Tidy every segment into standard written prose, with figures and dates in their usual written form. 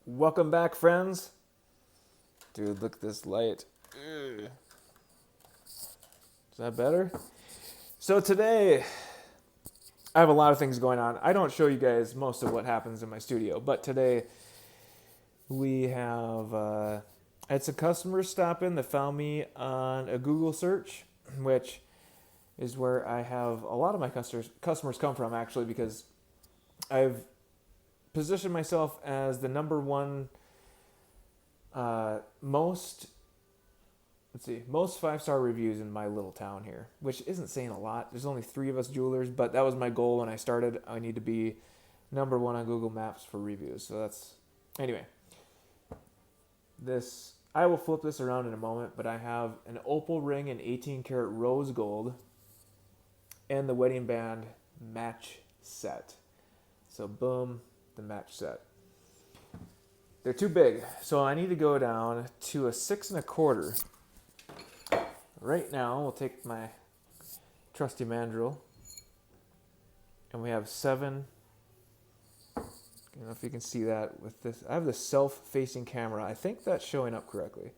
Welcome back, friends. Dude, look at this light. Ugh. Is that better? So today, I have a lot of things going on. I don't show you guys most of what happens in my studio, but today we have I had some customers stop in that found me on a Google search, which is where I have a lot of my customers come from, actually, because I've positioned myself as the number one most 5-star reviews in my little town here, which isn't saying a lot. There's only 3 of us jewelers, but that was my goal when I started. I need to be number one on Google Maps for reviews. So that's anyway. I will flip this around in a moment, but I have an opal ring in 18 karat rose gold and the wedding band match set. So boom, the match set. They're too big, so I need to go down to a 6 1/4. Right now, we'll take my trusty mandrel, and we have 7. I don't know if you can see that with this. I have the self-facing camera. I think that's showing up correctly.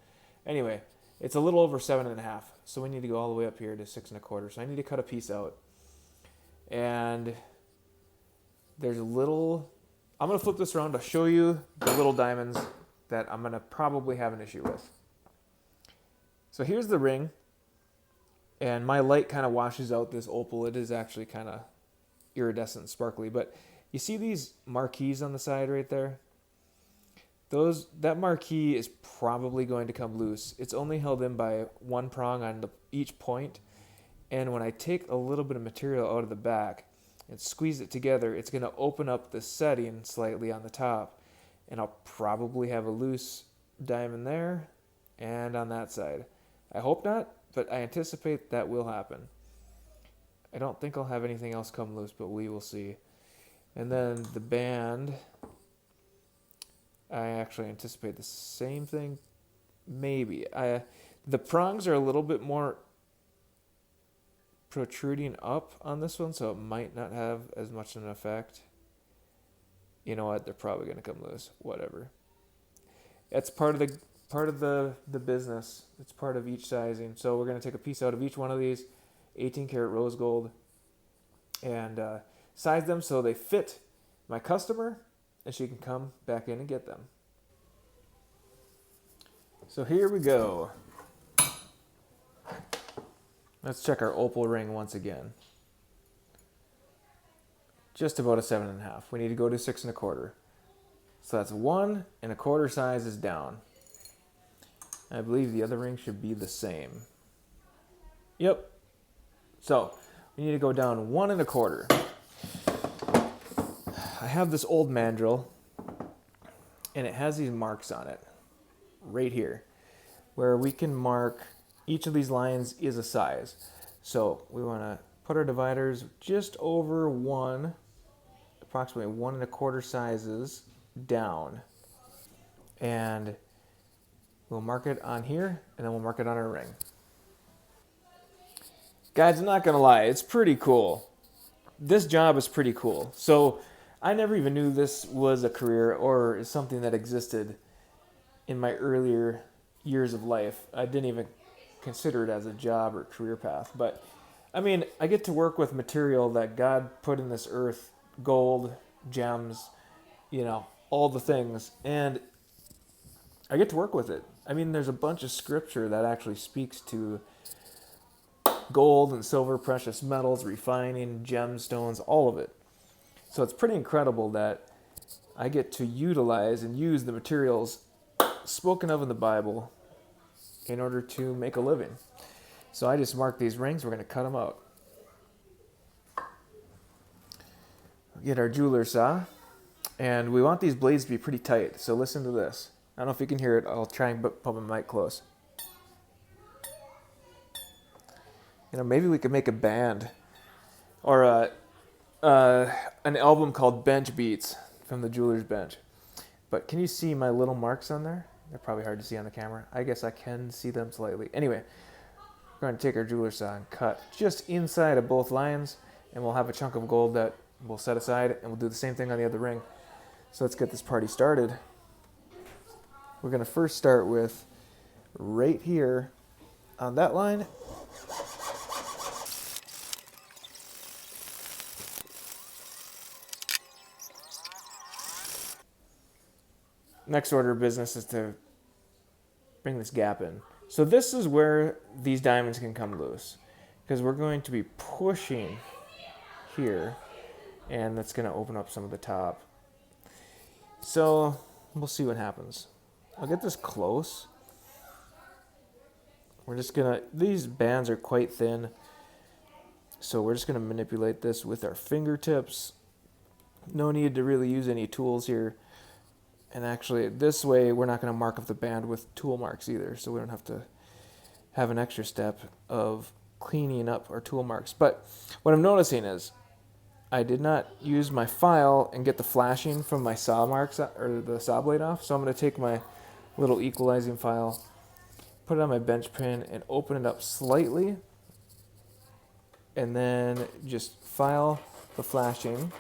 Anyway, it's a little over 7 1/2, so we need to go all the way up here to 6 1/4. So I need to cut a piece out, and there's a little. I'm going to flip this around to show you the little diamonds that I'm going to probably have an issue with. So here's the ring, and my light kind of washes out this opal. It is actually kind of iridescent and sparkly, but you see these marquees on the side right there? That marquee is probably going to come loose. It's only held in by one prong on each point, and when I take a little bit of material out of the back and squeeze it together, it's going to open up the setting slightly on the top, and I'll probably have a loose diamond there and on that side. I hope not, but I anticipate that will happen. I don't think I'll have anything else come loose, but we will see. And then the band, I actually anticipate the same thing, maybe. The prongs are a little bit more protruding up on this one, so it might not have as much an effect. You know what? They're probably going to come loose. Whatever. It's part of the business. It's part of each sizing. So we're going to take a piece out of each one of these 18 karat rose gold and size them so they fit my customer, and she can come back in and get them. So here we go. Let's check our opal ring once again. Just about a 7 1/2. We need to go to 6 1/4. So that's 1 1/4 sizes down. I believe the other ring should be the same. Yep. So we need to go down 1 1/4. I have this old mandrel, and it has these marks on it right here, where we can mark each of these lines is a size. So we want to put our dividers just over 1, approximately 1 1/4 sizes down. And we'll mark it on here, and then we'll mark it on our ring. Guys, I'm not going to lie, it's pretty cool. This job is pretty cool. So I never even knew this was a career or something that existed in my earlier years of life. I didn't even consider it as a job or career path. But, I mean, I get to work with material that God put in this earth, gold, gems, all the things. And I get to work with it. I mean, there's a bunch of scripture that actually speaks to gold and silver, precious metals, refining, gemstones, all of it. So it's pretty incredible that I get to utilize and use the materials spoken of in the Bible in order to make a living. So I just marked these rings. We're going to cut them out. Get our jeweler saw. And we want these blades to be pretty tight. So listen to this. I don't know if you can hear it. I'll try and put my mic close. Maybe we could make a band or an album called Bench Beats from the Jeweler's Bench. But can you see my little marks on there? They're probably hard to see on the camera. I guess I can see them slightly. Anyway, we're going to take our jeweler saw and cut just inside of both lines, and we'll have a chunk of gold that we'll set aside, and we'll do the same thing on the other ring. So let's get this party started. We're going to first start with right here on that line. Next order of business is to bring this gap in. So this is where these diamonds can come loose, because we're going to be pushing here, and that's going to open up some of the top. So we'll see what happens. I'll get this close. We're just gonna, these bands are quite thin, so we're just gonna manipulate this with our fingertips. No need to really use any tools here. And actually, this way, we're not gonna mark up the band with tool marks either, so we don't have to have an extra step of cleaning up our tool marks. But what I'm noticing is, I did not use my file and get the flashing from my saw marks or the saw blade off. So I'm going to take my little equalizing file, put it on my bench pin, and open it up slightly. And then just file the flashing.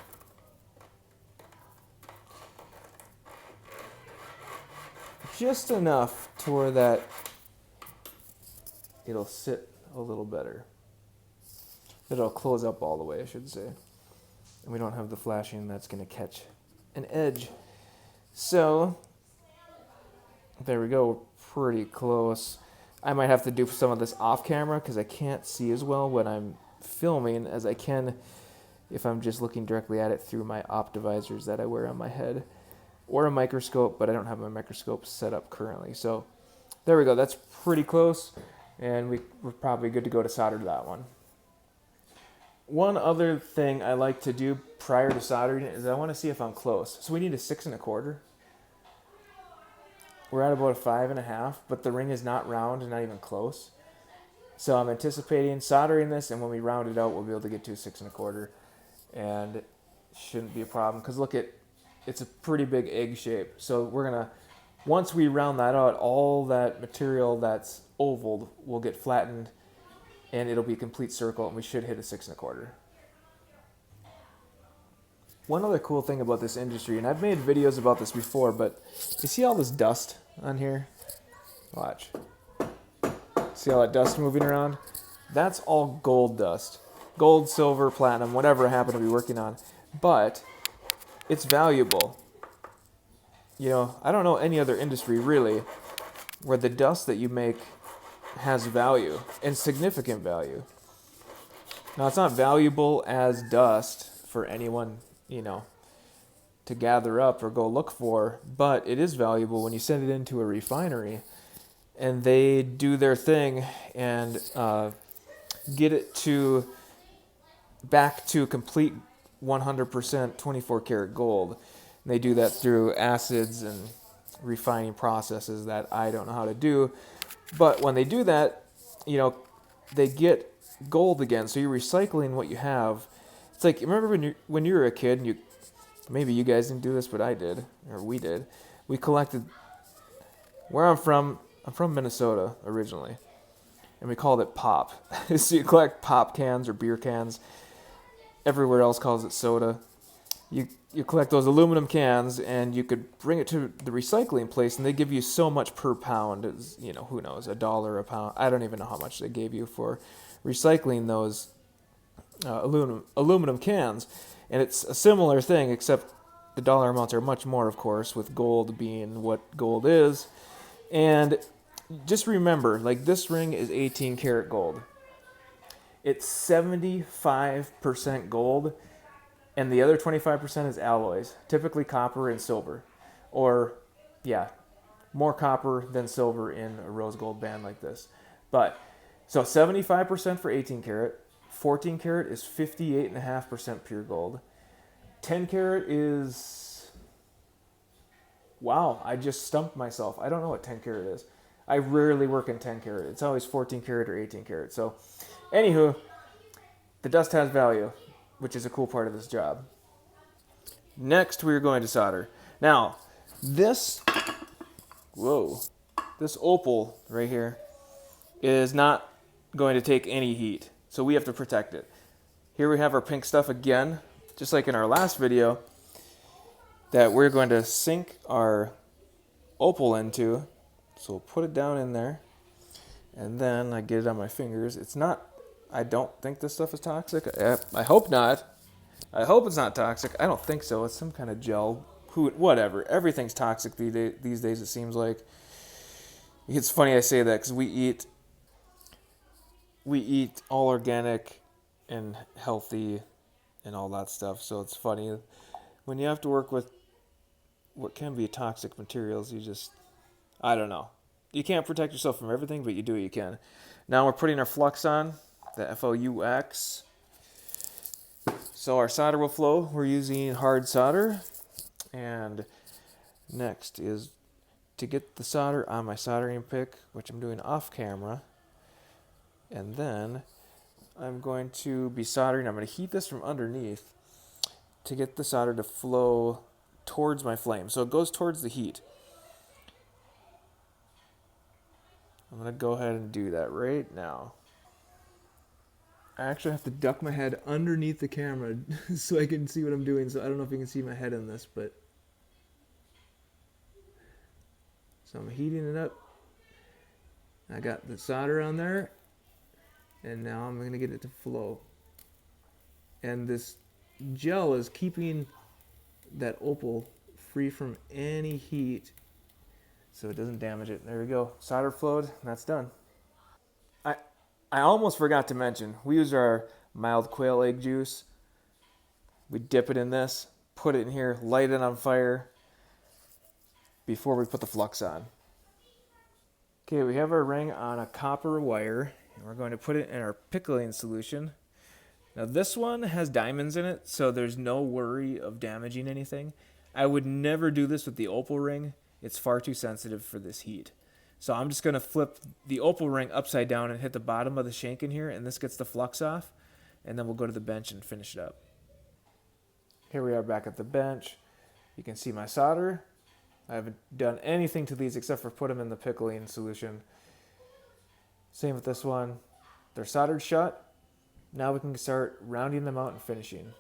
Just enough to where that it'll sit a little better. It'll close up all the way, I should say. And we don't have the flashing that's going to catch an edge. So, there we go. We're pretty close. I might have to do some of this off camera because I can't see as well when I'm filming as I can if I'm just looking directly at it through my optivisors that I wear on my head. Or a microscope, but I don't have my microscope set up currently. So, there we go. That's pretty close. And we're probably good to go to solder that one. One other thing I like to do prior to soldering it is I want to see if I'm close. So we need a 6 1/4. We're at about a 5 1/2, but the ring is not round and not even close. So I'm anticipating soldering this, and when we round it out, we'll be able to get to a 6 1/4, and it shouldn't be a problem. Because look, it's a pretty big egg shape. So we're gonna, once we round that out, all that material that's ovaled will get flattened, and it'll be a complete circle, and we should hit a 6 1/4. One other cool thing about this industry, and I've made videos about this before, but you see all this dust on here? Watch. See all that dust moving around? That's all gold dust. Gold, silver, platinum, whatever I happen to be working on. But it's valuable. You know, I don't know any other industry really where the dust that you make has value and significant value. Now, it's not valuable as dust for anyone, you know, to gather up or go look for, but it is valuable when you send it into a refinery and they do their thing and get it to back to complete 100% 24 karat gold. And they do that through acids and refining processes that I don't know how to do. But when they do that, you know, they get gold again. So you're recycling what you have. It's like, remember when you were a kid, and maybe you guys didn't do this, but I did, or we did. We collected, where I'm from Minnesota originally, and we called it pop. So you collect pop cans or beer cans. Everywhere else calls it soda. You collect those aluminum cans, and you could bring it to the recycling place, and they give you so much per pound. It's, you know, who knows, $1 a pound. I don't even know how much they gave you for recycling those aluminum cans. And it's a similar thing, except the dollar amounts are much more, of course, with gold being what gold is. And just remember, like, this ring is 18 karat gold. It's 75% gold, and the other 25% is alloys, typically copper and silver. Or, yeah, more copper than silver in a rose gold band like this. But, so 75% for 18 karat, 14 karat is 58.5% pure gold. 10 karat is, wow, I just stumped myself. I don't know what 10 karat is. I rarely work in 10 karat. It's always 14 karat or 18 karat. So, anywho, the dust has value, which is a cool part of this job. Next, we're going to solder. Now, this opal right here is not going to take any heat, so we have to protect it. Here we have our pink stuff again, just like in our last video, that we're going to sink our opal into. So we'll put it down in there, and then I get it on my fingers. It's not, I don't think this stuff is toxic. I hope not. I hope it's not toxic. I don't think so. It's some kind of gel. Whatever. Everything's toxic these days, it seems like. It's funny I say that because we eat all organic and healthy and all that stuff. So it's funny when you have to work with what can be toxic materials. I don't know. You can't protect yourself from everything, but you do what you can. Now we're putting our flux on, the FLUX. So our solder will flow. We're using hard solder. And next is to get the solder on my soldering pick, which I'm doing off camera. And then I'm going to be soldering. I'm going to heat this from underneath to get the solder to flow towards my flame. So it goes towards the heat. I'm going to go ahead and do that right now. I actually have to duck my head underneath the camera so I can see what I'm doing. So I don't know if you can see my head in this, but... So I'm heating it up. I got the solder on there. And now I'm going to get it to flow. And this gel is keeping that opal free from any heat so it doesn't damage it. There we go. Solder flowed, and that's done. I almost forgot to mention, we use our mild quail egg juice. We dip it in this, put it in here, light it on fire before we put the flux on. Okay, we have our ring on a copper wire, and we're going to put it in our pickling solution. Now this one has diamonds in it, so there's no worry of damaging anything. I would never do this with the opal ring. It's far too sensitive for this heat. So I'm just going to flip the opal ring upside down and hit the bottom of the shank in here, and this gets the flux off, and then we'll go to the bench and finish it up. Here we are back at the bench. You can see my solder. I haven't done anything to these except for put them in the pickling solution. Same with this one. They're soldered shut. Now we can start rounding them out and finishing.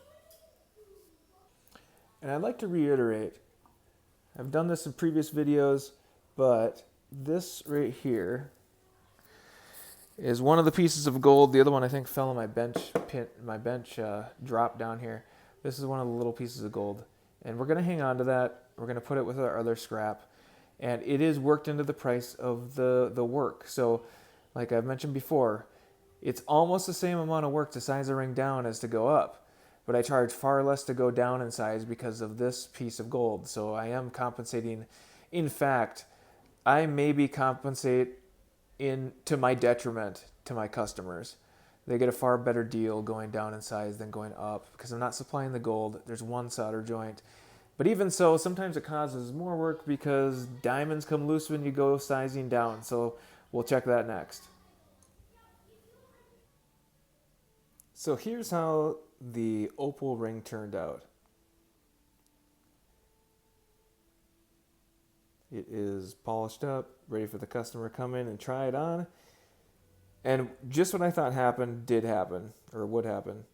And I'd like to reiterate, I've done this in previous videos, but this right here is one of the pieces of gold. The other one I think fell on my bench drop down here. This is one of the little pieces of gold. And we're going to hang on to that. We're going to put it with our other scrap. And it is worked into the price of the work. So like I've mentioned before, it's almost the same amount of work to size a ring down as to go up. But I charge far less to go down in size because of this piece of gold. So I am compensating. In fact, I maybe compensate to my detriment to my customers. They get a far better deal going down in size than going up because I'm not supplying the gold. There's one solder joint. But even so, sometimes it causes more work because diamonds come loose when you go sizing down. So we'll check that next. So here's how the opal ring turned out. It is polished up, ready for the customer to come in and try it on. And just what I thought happened did happen, or would happen.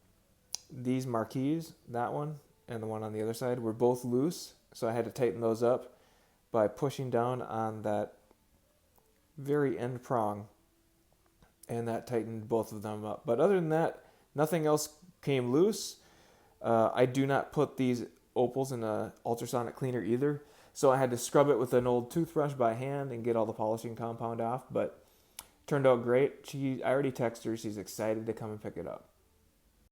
These marquees, that one and the one on the other side, were both loose, so I had to tighten those up by pushing down on that very end prong, and that tightened both of them up. But other than that, nothing else came loose. I do not put these opals in an ultrasonic cleaner either, so I had to scrub it with an old toothbrush by hand and get all the polishing compound off, but turned out great. I already texted her. She's excited to come and pick it up.